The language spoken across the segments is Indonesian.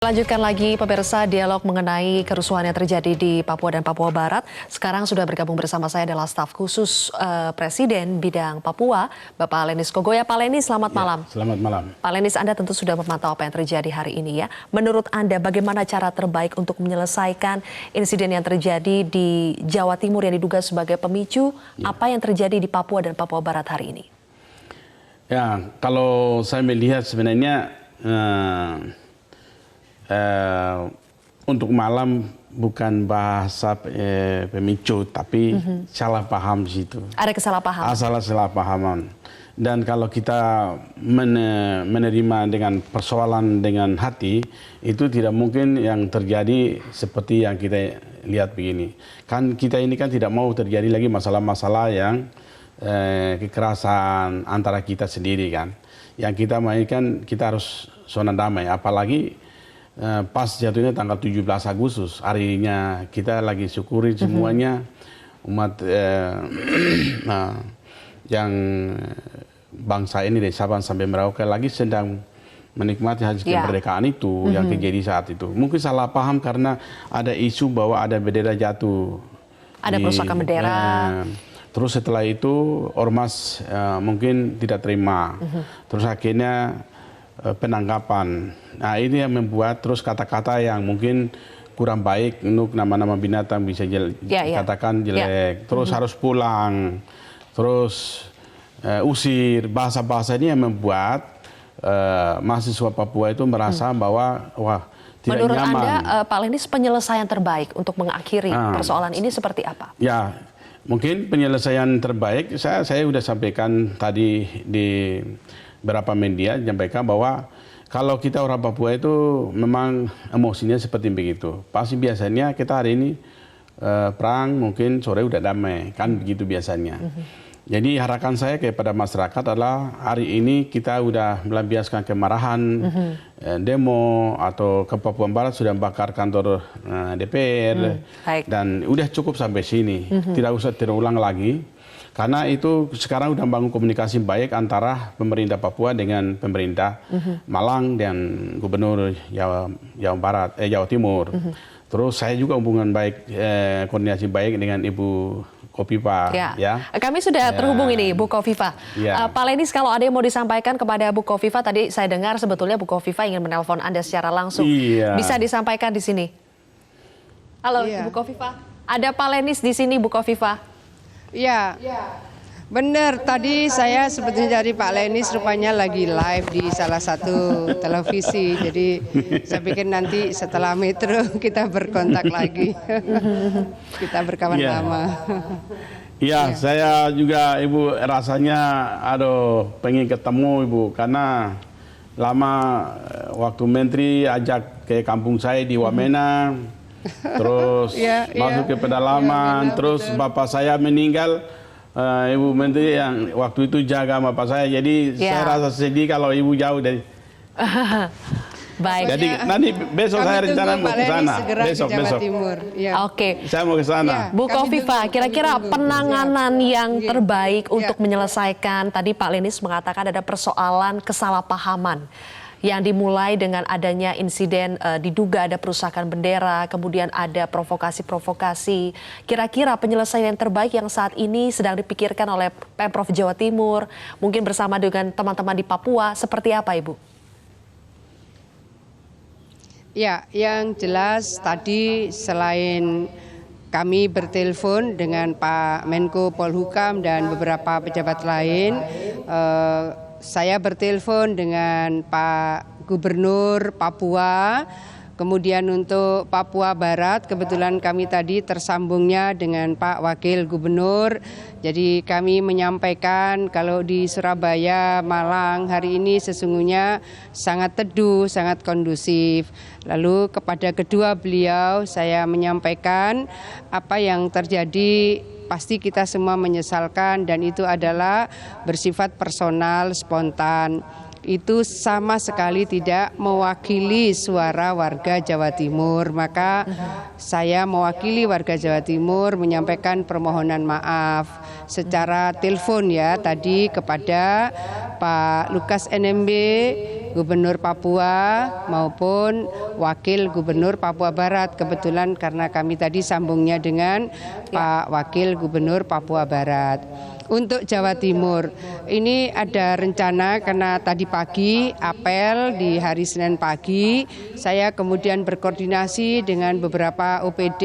Lanjutkan lagi pemirsa dialog mengenai kerusuhan yang terjadi di Papua dan Papua Barat. Sekarang sudah bergabung bersama saya adalah staf khusus Presiden bidang Papua, Bapak Lenis Kogoya. Pak Lenis, selamat malam. Selamat malam. Pak Lenis, Anda tentu sudah memantau apa yang terjadi hari ini ya. Menurut Anda bagaimana cara terbaik untuk menyelesaikan insiden yang terjadi di Jawa Timur yang diduga sebagai pemicu apa yang terjadi di Papua dan Papua Barat hari ini? Ya, kalau saya melihat sebenarnya untuk malam bukan bahasa pemicu, tapi salah paham di situ. Ada kesalahpahaman. Salah pahaman. Dan kalau kita menerima dengan persoalan dengan hati, itu tidak mungkin yang terjadi seperti yang kita lihat begini. Kan kita ini kan tidak mau terjadi lagi masalah-masalah yang kekerasan antara kita sendiri kan. Yang kita mainkan, kita harus zona damai, apalagi pas jatuhnya tanggal 17 Agustus, harinya kita lagi syukuri semuanya umat yang bangsa ini dari Sabang sampai Merauke lagi sedang menikmati hari kemerdekaan itu yang terjadi saat itu. Mungkin salah paham karena ada isu bahwa ada bendera jatuh. Ada perusakan bendera. Terus setelah itu ormas mungkin tidak terima. Terus akhirnya penangkapan. Nah ini yang membuat terus kata-kata yang mungkin kurang baik untuk nama-nama binatang bisa dikatakan jelek. Terus harus pulang, terus usir. Bahasa-bahasa ini yang membuat mahasiswa Papua itu merasa bahwa wah tidak menurut nyaman. Anda, Pak Lenis, penyelesaian terbaik untuk mengakhiri persoalan ini seperti apa? Ya, mungkin penyelesaian terbaik saya sudah sampaikan tadi di beberapa media, menyampaikan bahwa kalau kita orang Papua itu memang emosinya seperti begitu. Pasti biasanya kita hari ini perang, mungkin sore udah damai, kan begitu biasanya. Jadi harapan saya kepada masyarakat adalah hari ini kita udah melampiaskan kemarahan, demo atau ke Papua Barat sudah bakar kantor DPR, dan udah cukup sampai sini, tidak usah terulang lagi. Karena itu sekarang udah bangun komunikasi baik antara pemerintah Papua dengan pemerintah Malang dan Gubernur Jawa Timur. Terus saya juga hubungan baik, koordinasi baik dengan Ibu Kofifa. Ya. Kami sudah terhubung ini, Bu Kofifa. Pak Lenis, kalau ada yang mau disampaikan kepada Bu Kofifa, tadi saya dengar sebetulnya Bu Kofifa ingin menelpon Anda secara langsung. Bisa disampaikan di sini. Halo, Bu Kofifa. Ada Pak Lenis di sini, Bu Kofifa. Ya, benar. Tadi saya sebetulnya dari Pak Lenis rupanya lagi live di salah satu televisi. Jadi saya pikir nanti setelah Metro kita berkontak lagi. Kita berkawan lama. Iya, saya juga Ibu rasanya aduh pengen ketemu Ibu karena lama waktu Menteri ajak ke kampung saya di Wamena. Terus masuk ke pedalaman, terus bapak saya meninggal, Ibu Menteri yang waktu itu jaga bapak saya, jadi saya rasa sedih kalau Ibu jauh dari. Baik. Jadi nanti besok saya rencana mau ke sana. Besok. Oke. Saya mau ke sana. Bu Kofifa, kira-kira penanganan yang terbaik untuk menyelesaikan, tadi Pak Lenis mengatakan ada persoalan kesalahpahaman yang dimulai dengan adanya insiden diduga ada perusakan bendera, kemudian ada provokasi-provokasi. Kira-kira penyelesaian yang terbaik yang saat ini sedang dipikirkan oleh Pemprov Jawa Timur, mungkin bersama dengan teman-teman di Papua, seperti apa Ibu? Ya, yang jelas tadi selain kami bertelepon dengan Pak Menko Polhukam dan beberapa pejabat lain, saya bertelepon dengan Pak Gubernur Papua, kemudian untuk Papua Barat kebetulan kami tadi tersambungnya dengan Pak Wakil Gubernur. Jadi kami menyampaikan kalau di Surabaya, Malang hari ini sesungguhnya sangat teduh, sangat kondusif. Lalu kepada kedua beliau saya menyampaikan apa yang terjadi. Pasti kita semua menyesalkan dan itu adalah bersifat personal, spontan. Itu sama sekali tidak mewakili suara warga Jawa Timur. Maka saya mewakili warga Jawa Timur menyampaikan permohonan maaf secara telepon ya tadi kepada Pak Lukas NMB, Gubernur Papua maupun Wakil Gubernur Papua Barat. Kebetulan karena kami tadi sambungnya dengan Pak Wakil Gubernur Papua Barat. Untuk Jawa Timur, ini ada rencana karena tadi pagi apel di hari Senin pagi, saya kemudian berkoordinasi dengan beberapa OPD,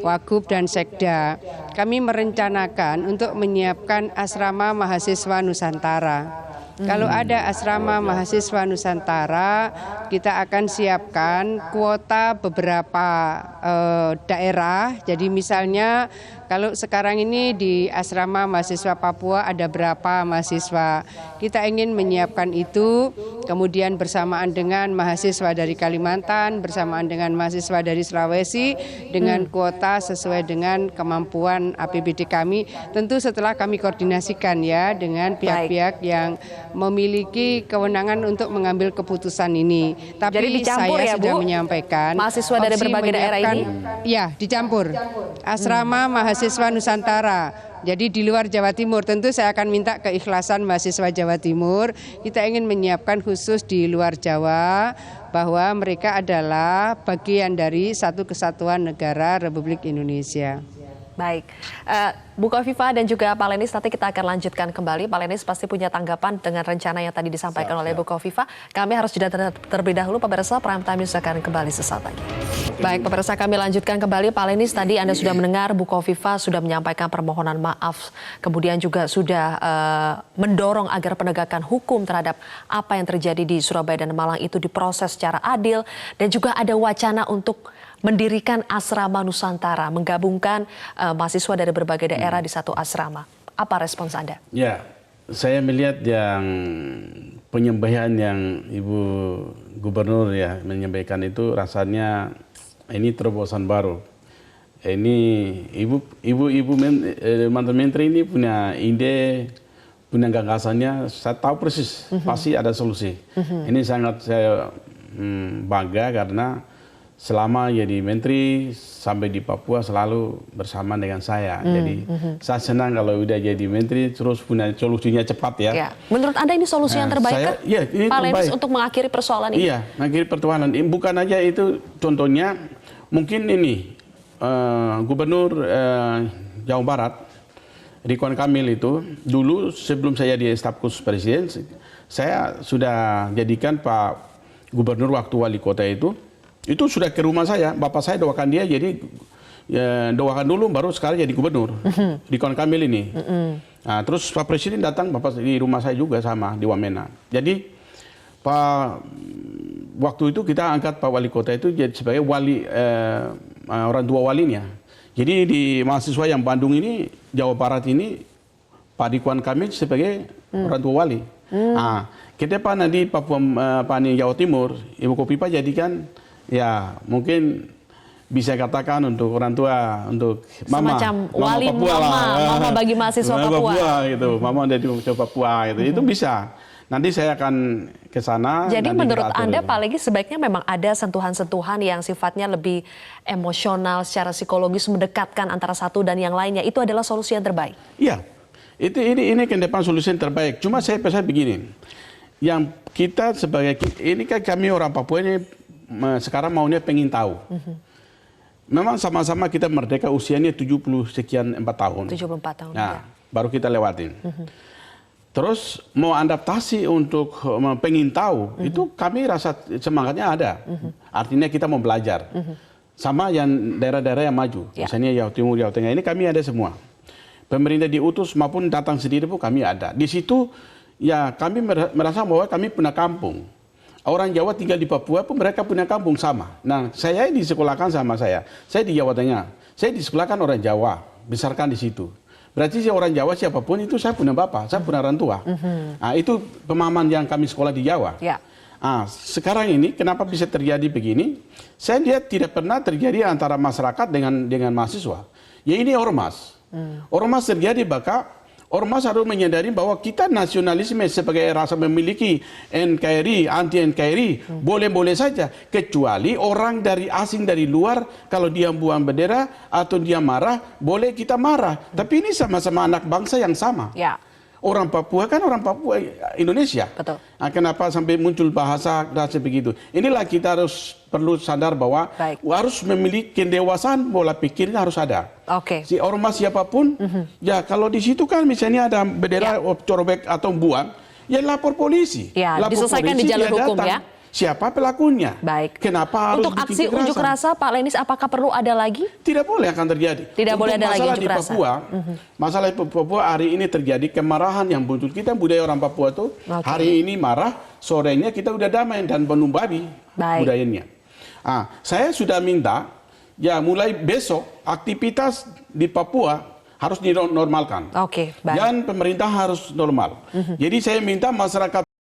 Wagub dan Sekda. Kami merencanakan untuk menyiapkan asrama mahasiswa Nusantara. Kalau ada asrama mahasiswa Nusantara, kita akan siapkan kuota beberapa daerah. Jadi misalnya kalau sekarang ini di asrama mahasiswa Papua ada berapa mahasiswa. Kita ingin menyiapkan itu, kemudian bersamaan dengan mahasiswa dari Kalimantan, bersamaan dengan mahasiswa dari Sulawesi, dengan kuota sesuai dengan kemampuan APBD kami. Tentu setelah kami koordinasikan ya dengan pihak-pihak yang memiliki kewenangan untuk mengambil keputusan ini. Tapi jadi dicampur saya ya, sudah Bu? menyampaikan Mahasiswa dari opsi berbagai daerah ini? Ya, dicampur. Asrama mahasiswa Nusantara. Jadi di luar Jawa Timur tentu saya akan minta keikhlasan mahasiswa Jawa Timur. Kita ingin menyiapkan khusus di luar Jawa bahwa mereka adalah bagian dari satu kesatuan negara Republik Indonesia. Baik, Bu Kofifa dan juga Pak Lenis, nanti kita akan lanjutkan kembali. Pak Lenis pasti punya tanggapan dengan rencana yang tadi disampaikan oleh Bu Kofifa. Kami harus jeda terlebih dahulu, pemirsa. Prime Time News akan kembali sesaat lagi. Baik, pemirsa, kami lanjutkan kembali. Pak Lenis, tadi Anda sudah mendengar Bu Kofifa sudah menyampaikan permohonan maaf, kemudian juga sudah mendorong agar penegakan hukum terhadap apa yang terjadi di Surabaya dan Malang itu diproses secara adil, dan juga ada wacana untuk mendirikan asrama Nusantara, menggabungkan mahasiswa dari berbagai daerah di satu asrama. Apa respons Anda? Ya, saya melihat yang penyampaian yang Ibu Gubernur ya menyampaikan itu rasanya ini terobosan baru. Ini ibu mantan menteri ini punya ide, punya gagasannya. Saya tahu persis pasti ada solusi. Ini sangat saya bangga karena selama jadi menteri sampai di Papua selalu bersama dengan saya. Jadi saya senang kalau udah jadi menteri terus punya solusinya cepat ya. Ya. Menurut Anda ini solusi yang terbaik ya, ini Pak Lenis terbaik untuk mengakhiri persoalan ini? Iya, mengakhiri persoalan. Bukan aja itu, contohnya mungkin ini Gubernur Jawa Barat Ridwan Kamil itu dulu sebelum saya di staf khusus presiden, saya sudah jadikan Pak Gubernur waktu wali kota itu sudah ke rumah saya, bapak saya doakan dia, jadi ya, doakan dulu baru sekali jadi gubernur. Ridwan Kamil ini. Nah, terus Pak Presiden datang, bapak di rumah saya juga sama di Wamena. Jadi waktu itu kita angkat Pak Wali Kota itu jadi sebagai wali orang tua walinya. Jadi di mahasiswa yang Bandung ini, Jawa Barat ini, Pak Ridwan Kamil sebagai orang tua wali. Nah, ke depan nanti Papua, Jawa Timur, Ibu Kofifa jadikan ya mungkin bisa katakan untuk orang tua, untuk mama, semacam wali Papua, mama bagi mahasiswa Papua gitu, mama dari Papua gitu, itu bisa. Nanti saya akan ke sana. Jadi menurut Anda Pak Legi sebaiknya memang ada sentuhan-sentuhan yang sifatnya lebih emosional, secara psikologis mendekatkan antara satu dan yang lainnya, itu adalah solusi yang terbaik? Iya, ini ke depan solusi yang terbaik. Cuma saya pesan begini, yang kita sebagai, ini kan kami orang Papua ini sekarang maunya pengen tahu. Memang sama-sama kita merdeka usianya 70 sekian 4 tahun. 74 tahun. Nah, ya. baru kita lewatin. Terus mau adaptasi untuk pengen tahu, itu kami rasa semangatnya ada. Artinya kita mau belajar. Sama yang daerah-daerah yang maju. Ya. Misalnya Jawa Timur, Jawa Tengah, ini kami ada semua. Pemerintah diutus maupun datang sendiri pun kami ada. Di situ ya kami merasa bahwa kami punya kampung. Orang Jawa tinggal di Papua pun mereka punya kampung sama. Nah, saya disekolahkan sama saya. Saya di Jawa Tengah. Saya disekolahkan orang Jawa, besarkan di situ. Berarti saya orang Jawa siapapun itu saya punya bapak, saya punya orang tua. Nah, itu pemahaman yang kami sekolah di Jawa. Ya. Nah, sekarang ini kenapa bisa terjadi begini? Saya lihat tidak pernah terjadi antara masyarakat dengan mahasiswa. Ya ini ormas. Ormas terjadi maka ormas harus menyadari bahwa kita nasionalisme sebagai rasa memiliki NKRI, anti NKRI, boleh-boleh saja. Kecuali orang dari asing dari luar, kalau dia buang bendera atau dia marah, boleh kita marah. Tapi ini sama-sama anak bangsa yang sama. Ya. orang Papua kan orang Papua Indonesia. Betul. Nah, kenapa sampai muncul bahasa dan sebegitu? Inilah kita harus perlu sadar bahwa Baik. harus memiliki kedewasaan pola pikirnya harus ada. Oke. Si ormas siapapun, ya kalau di situ kan misalnya ada bendera corobek atau buang, ya lapor polisi. Ya, Lapor diselesaikan di polisi, jalur dia hukum datang. ya. Siapa pelakunya? Baik. Kenapa harus Untuk bikin aksi unjuk kekerasan? rasa, Pak Lenis, apakah perlu ada lagi? Tidak boleh akan terjadi. Tidak boleh ada lagi masalah unjuk di rasa. Papua, masalah di Papua hari ini terjadi kemarahan yang muncul. Kita budaya orang Papua tuh hari ini marah, sorenya kita udah damai dan penuh babi Baik. budayanya. Saya sudah minta ya mulai besok aktivitas di Papua harus dinormalkan. Oke, baik. Dan pemerintah harus normal. Jadi saya minta masyarakat